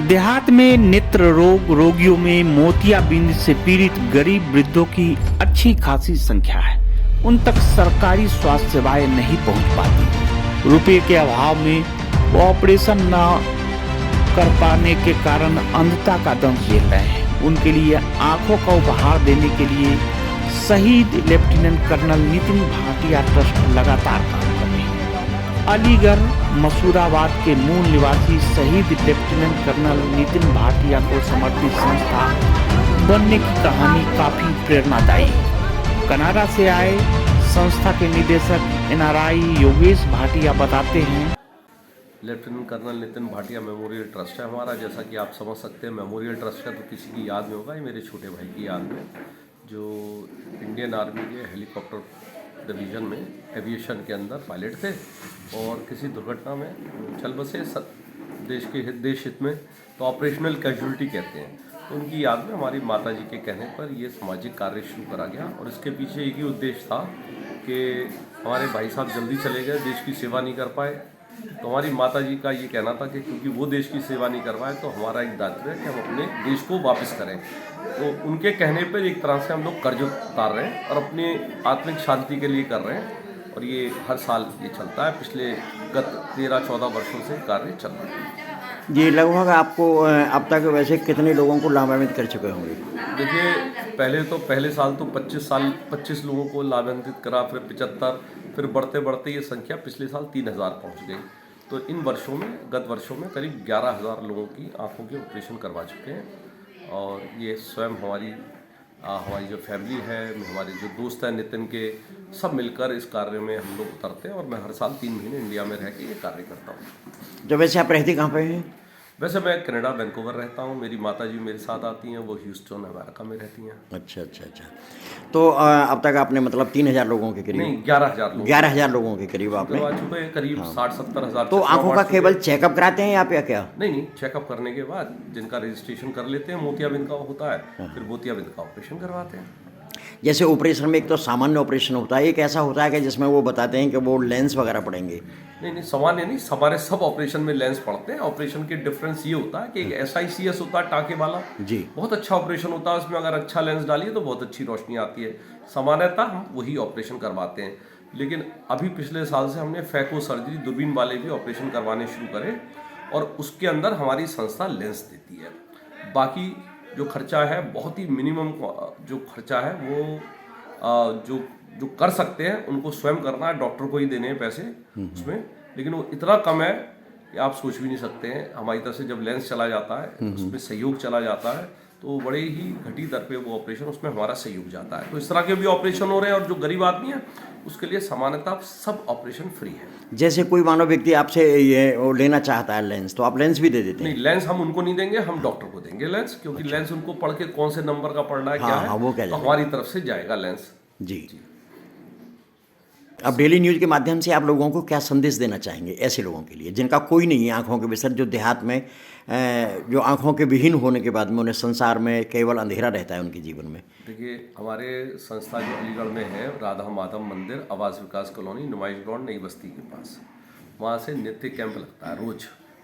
देहात में नेत्र रोग रोगियों में मोतियाबिंद से पीड़ित गरीब वृद्धों की अच्छी खासी संख्या है। उन तक सरकारी स्वास्थ्य सेवाएं नहीं पहुंच पाती। रुपए के अभाव में वो ऑपरेशन न कर पाने के कारण अंधता का दंश झेल रहे हैं। उनके लिए आंखों का उपहार देने के लिए शहीद lieutenant colonel Nitin Bhatia trust लगातार काम कर रहे हैं। अलीगढ़ मसूराबाद के मूल निवासी शहीद लेफ्टिनेंट कर्नल नितिन भाटिया को समर्पित संस्था बनने की कहानी काफी प्रेरणादायी है। कनाडा से आए संस्था के निदेशक एनआरआई योगेश भाटिया बताते हैं, lieutenant colonel Nitin Bhatia memorial trust है हमारा। जैसा कि आप समझ सकते हैं, मेमोरियल ट्रस्ट का तो किसी की याद में होगा, ये मेरे छोटे भाई की याद में, जो इंडियन आर्मी के हेलीकॉप्टर डिवीज़न में एविएशन के अंदर पायलट थे और किसी दुर्घटना में चल बसे देश हित में, तो ऑपरेशनल कैजुअलिटी कहते हैं। तो उनकी याद में हमारी माताजी के कहने पर ये सामाजिक कार्य शुरू करा गया और इसके पीछे एक ही उद्देश्य था कि हमारे भाई साहब जल्दी चले गए, देश की सेवा नहीं कर पाए। तो हमारी माताजी का ये कहना था कि क्योंकि वो देश की सेवा नहीं कर पाए तो हमारा एक दायित्व है कि हम अपने देश को वापस करें। तो उनके कहने पर एक तरह से हम लोग कर्ज उतार रहे हैं और अपनी आत्मिक शांति के लिए कर रहे हैं और ये हर साल ये चलता है। पिछले गत 13-14 वर्षों से कार्य चल रहा है। जी, लगभग आपको अब तक वैसे कितने लोगों को लाभान्वित कर चुके होंगे? देखिए, पहले साल तो 25 लोगों को लाभान्वित करा, फिर 75, फिर बढ़ते बढ़ते ये संख्या पिछले साल 3000 पहुंच गई। तो इन वर्षों में, गत वर्षों में करीब 11000 लोगों की आंखों के ऑपरेशन करवा चुके हैं। और ये स्वयं हमारी जो फैमिली है, हमारे जो दोस्त हैं नितिन के, सब मिलकर इस कार्य में हम लोग उतरते हैं और मैं हर साल 3 महीने इंडिया में रह के ये कार्य करता हूँ। तो वैसे आप रहते कहाँ पे हैं? वैसे मैं कनाडा वैंकूवर रहता हूँ। मेरी माताजी मेरे साथ आती हैं, वो ह्यूस्टन अमेरिका में रहती हैं। अच्छा। तो अब तक आपने मतलब 3000 लोगों के करीब? नहीं, 11,000 लोगों के करीब आपने आ चुके हैं, करीब 60-70 हज़ार। तो आंखों का केवल चेकअप कराते हैं या क्या? नहीं, चेकअप करने के बाद जिनका रजिस्ट्रेशन कर लेते हैं, मोतियाबिंद का होता है, फिर मोतियाबिंद का ऑपरेशन करवाते हैं। जैसे ऑपरेशन में एक तो सामान्य ऑपरेशन होता है, एक ऐसा होता है कि जिसमें वो बताते हैं कि वो लेंस वगैरह पड़ेंगे। नहीं, सामान्य नहीं, हमारे सब ऑपरेशन में लेंस पड़ते हैं। ऑपरेशन के डिफरेंस ये होता है कि एक SICS होता है टाँके वाला, जी, बहुत अच्छा ऑपरेशन होता है। उसमें अगर अच्छा लेंस डालिए तो बहुत अच्छी रोशनी आती है। सामान्यतः हम वही ऑपरेशन करवाते हैं, लेकिन अभी पिछले साल से हमने फैको सर्जरी, दूरबीन वाले भी ऑपरेशन करवाने शुरू करे और उसके अंदर हमारी संस्था लेंस देती है। बाकी जो खर्चा है, बहुत ही मिनिमम जो खर्चा है वो जो कर सकते हैं उनको स्वयं करना है, डॉक्टर को ही देने हैं पैसे उसमें, लेकिन वो इतना कम है कि आप सोच भी नहीं सकते हैं। हमारी तरफ से जब लेंस चला जाता है, उसमें सहयोग चला जाता है, तो बड़े ही घटी दर पे वो ऑपरेशन, उसमें हमारा सहयोग जाता है। तो इस तरह के भी ऑपरेशन हो रहे हैं और जो गरीब आदमी है उसके लिए सामान्यतः सब ऑपरेशन फ्री है। जैसे कोई मानव व्यक्ति आपसे ये वो लेना चाहता है लेंस, तो आप लेंस भी दे देते हैं? नहीं, लेंस हम उनको नहीं देंगे, हम डॉक्टर को देंगे लेंस, क्योंकि लेंस उनको पढ़ के कौन से नंबर का पढ़ना है, क्या है, वो क्या तो हमारी तरफ से जाएगा लेंस। जी। अब डेली न्यूज़ के माध्यम से आप लोगों को क्या संदेश देना चाहेंगे ऐसे लोगों के लिए जिनका कोई नहीं है आंखों के विसर, जो देहात में जो आंखों के विहीन होने के बाद में उन्हें संसार में केवल अंधेरा रहता है उनके जीवन में? देखिए, हमारे संस्था जो अलीगढ़ में है, राधा माधव मंदिर, आवास विकास कॉलोनी, नुमाइश ग्राउंड, नई बस्ती के पास, वहाँ से नित्य कैंप लगता है।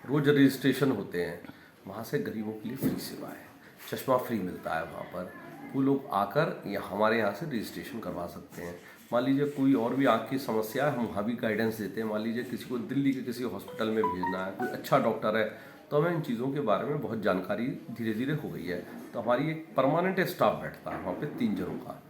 रोज रजिस्ट्रेशन होते हैं। वहाँ से गरीबों के लिए फ्री सेवा है, चश्मा फ्री मिलता है वहाँ पर। वो लोग आकर हमारे यहाँ से रजिस्ट्रेशन करवा सकते हैं। मान लीजिए कोई और भी आँख की समस्या है, हम वहाँ भी गाइडेंस देते हैं। मान लीजिए किसी को दिल्ली के किसी हॉस्पिटल में भेजना है, कोई अच्छा डॉक्टर है, तो हमें इन चीज़ों के बारे में बहुत जानकारी धीरे धीरे हो गई है। तो हमारी एक परमानेंट स्टाफ बैठता है वहाँ पे 3 जनों का,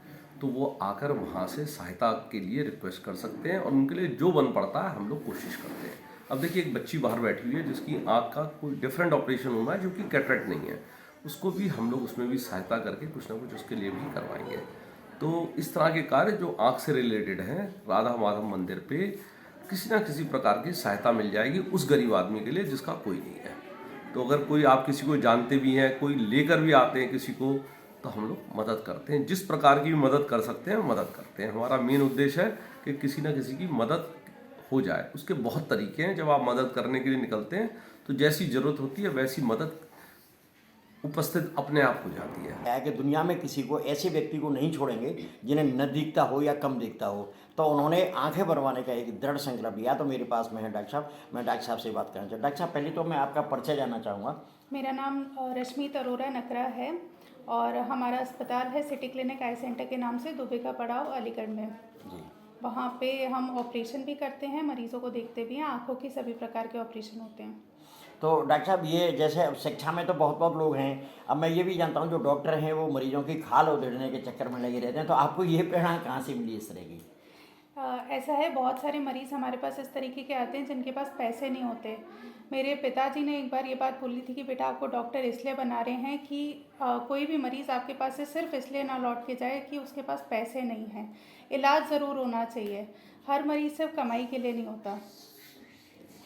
तो वो आकर वहाँ से सहायता के लिए रिक्वेस्ट कर सकते हैं और उनके लिए जो बन पड़ता है हम लोग कोशिश करते हैं। अब देखिए, एक बच्ची बाहर बैठी हुई है जिसकी आँख का कोई डिफरेंट ऑपरेशन होना है, जो कि कैटरेक्ट नहीं है, उसको भी हम लोग उसमें भी सहायता करके कुछ ना कुछ उसके लिए भी करवाएंगे। तो इस तरह के कार्य जो आँख से रिलेटेड हैं, राधा माधव मंदिर पे किसी ना किसी प्रकार की सहायता मिल जाएगी उस गरीब आदमी के लिए जिसका कोई नहीं है। तो अगर कोई, आप किसी को जानते भी हैं, कोई लेकर भी आते हैं किसी को, तो हम लोग मदद करते हैं। जिस प्रकार की भी मदद कर सकते हैं मदद करते हैं। हमारा मेन उद्देश्य है कि किसी ना किसी की मदद हो जाए। उसके बहुत तरीके हैं। जब आप मदद करने के लिए निकलते हैं तो जैसी ज़रूरत होती है वैसी मदद उपस्थित अपने आप हो जाती है। है कि दुनिया में किसी को ऐसे व्यक्ति को नहीं छोड़ेंगे जिन्हें न दिखता हो या कम दिखता हो। तो उन्होंने आंखें बनवाने का एक दृढ़ संकल्प लिया। तो मेरे पास में है डॉक्टर साहब, मैं डॉक्टर साहब से बात करना चाहूँ। डॉक्टर साहब, पहले तो मैं आपका परिचय जानना चाहूँगा। मेरा नाम रश्मि अरोरा नकरा है और हमारा अस्पताल है सिटी क्लिनिक आई सेंटर के नाम से, दुबे का पड़ाव, अलीगढ़ में। जी। वहाँ पे हम ऑपरेशन भी करते हैं, मरीज़ों को देखते भी हैं, आँखों की सभी प्रकार के ऑपरेशन होते हैं। तो डॉक्टर साहब, ये जैसे अब शिक्षा में तो बहुत लोग हैं, अब मैं ये भी जानता हूँ जो डॉक्टर हैं वो मरीजों की खाल उधेड़ने के चक्कर में लगे रहते हैं, तो आपको ये प्रेरणा कहाँ से मिली इस तरह की? ऐसा है, बहुत सारे मरीज़ हमारे पास इस तरीके के आते हैं जिनके पास पैसे नहीं होते। मेरे पिताजी ने एक बार ये बात बोली थी कि बेटा आपको डॉक्टर इसलिए बना रहे हैं कि कोई भी मरीज़ आपके पास से सिर्फ इसलिए ना लौट के जाए कि उसके पास पैसे नहीं हैं। इलाज ज़रूर होना चाहिए, हर मरीज़ सिर्फ कमाई के लिए नहीं होता।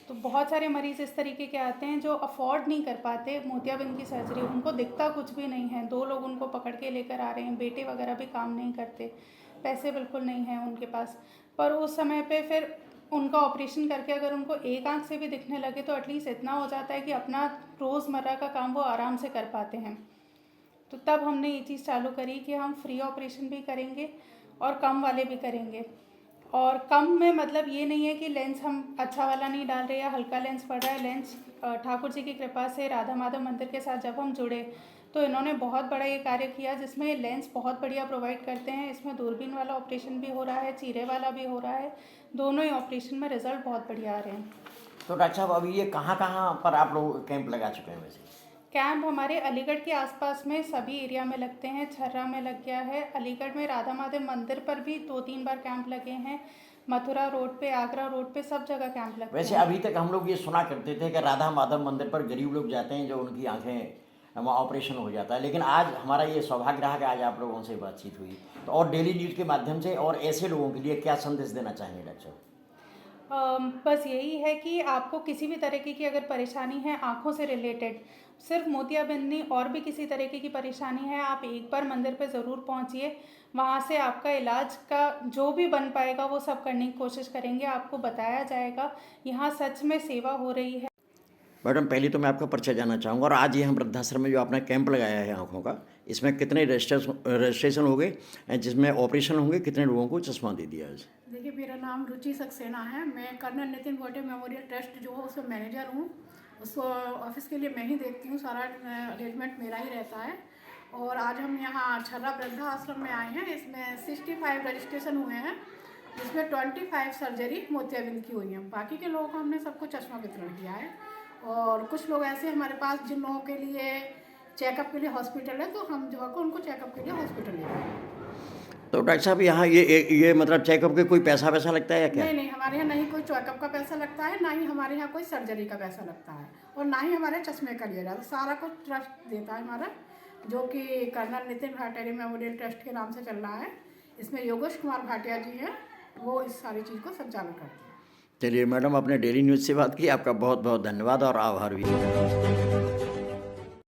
तो बहुत सारे मरीज़ इस तरीके के आते हैं जो अफोर्ड नहीं कर पाते मोतियाबिंद की सर्जरी, उनको दिखता कुछ भी नहीं है, 2 लोग उनको पकड़ के लेकर आ रहे हैं, बेटे वगैरह भी काम नहीं करते, पैसे बिल्कुल नहीं हैं उनके पास। पर उस समय पे फिर उनका ऑपरेशन करके अगर उनको एक आंख से भी दिखने लगे तो एटलीस्ट इतना हो जाता है कि अपना रोज़मर्रा का काम वो आराम से कर पाते हैं। तो तब हमने ये चीज़ चालू करी कि हम फ्री ऑपरेशन भी करेंगे और कम वाले भी करेंगे। और कम में मतलब ये नहीं है कि लेंस हम अच्छा वाला नहीं डाल रहे या हल्का लेंस पड़ रहा है। लेंस ठाकुर जी की कृपा से राधा माधव मंदिर के साथ जब हम जुड़े तो इन्होंने बहुत बड़ा ये कार्य किया जिसमें ये लेंस बहुत बढ़िया प्रोवाइड करते हैं। इसमें दूरबीन वाला ऑपरेशन भी हो रहा है, चीरे वाला भी हो रहा है, दोनों ही ऑपरेशन में रिजल्ट बहुत बढ़िया आ रहे हैं। तो डॉक्टर साहब, अभी ये कहाँ पर आप लोग कैंप लगा चुके हैं? वैसे कैंप हमारे अलीगढ़ के आसपास में सभी एरिया में लगते हैं। छर्रा में लग गया है, अलीगढ़ में राधा माधव मंदिर पर भी 2-3 बार कैंप लगे हैं, मथुरा रोड पे, आगरा रोड पे, सब जगह कैंप लगते हैं। वैसे अभी तक हम लोग ये सुना करते थे कि राधा माधव मंदिर पर गरीब लोग जाते हैं जो उनकी आंखें वहाँ ऑपरेशन हो जाता है, लेकिन आज हमारा ये सौभाग्य रहा कि आज आप लोगों से बातचीत हुई। तो और डेली न्यूज़ के माध्यम से और ऐसे लोगों के लिए क्या संदेश देना चाहेंगे डॉक्टर साहब? बस यही है कि आपको किसी भी तरीके की अगर परेशानी है आँखों से रिलेटेड, सिर्फ मोतियाबिंद नहीं और भी किसी तरीके की परेशानी है, आप एक बार मंदिर पे ज़रूर पहुंचिए। वहाँ से आपका इलाज का जो भी बन पाएगा वो सब करने की कोशिश करेंगे, आपको बताया जाएगा। यहाँ सच में सेवा हो रही है। मैडम, पहले तो मैं आपका परिचय जानना चाहूँगा और आज ये हम वृद्धाश्रम में जो आपने कैंप लगाया है आँखों का, इसमें कितने रजिस्ट्रेशन हो गए जिसमें ऑपरेशन होंगे, कितने लोगों को चश्मा दे दिया है? देखिए, मेरा नाम रुचि सक्सेना है। मैं कर्नल नितिन गोटे मेमोरियल ट्रस्ट जो है उसमें मैनेजर हूँ। उस ऑफिस के लिए मैं ही देखती हूँ, सारा अरेंजमेंट मेरा ही रहता है। और आज हम यहाँ छर्रा वृद्धा आश्रम में आए हैं। इसमें 65 रजिस्ट्रेशन हुए हैं जिसमें 25 सर्जरी मोतियाबिंद की हुई है। बाकी के लोगों को हमने सबको चश्मा वितरण किया है। और कुछ लोग ऐसे हमारे पास जिन लोगों के लिए चेकअप के लिए हॉस्पिटल है, तो हम जो है उनको चेकअप के लिए हॉस्पिटल ले जाते हैं। तो डॉक्टर साहब, यहाँ ये मतलब चेकअप के कोई पैसा वैसा लगता है या क्या? नहीं, हमारे यहाँ नहीं कोई चेकअप का पैसा लगता है, ना ही हमारे यहाँ कोई सर्जरी का पैसा लगता है, और ना ही हमारे चश्मे का लिया जाता है। सारा कुछ ट्रस्ट देता है हमारा, जो कि colonel Nitin Bhatia memorial trust के नाम से चल रहा है। इसमें योगेश कुमार भाटिया जी हैं, वो इस सारी चीज़ को संचालन करते हैं। चलिए मैडम, आपने डेली न्यूज़ से बात की, आपका बहुत बहुत धन्यवाद और आभार भी।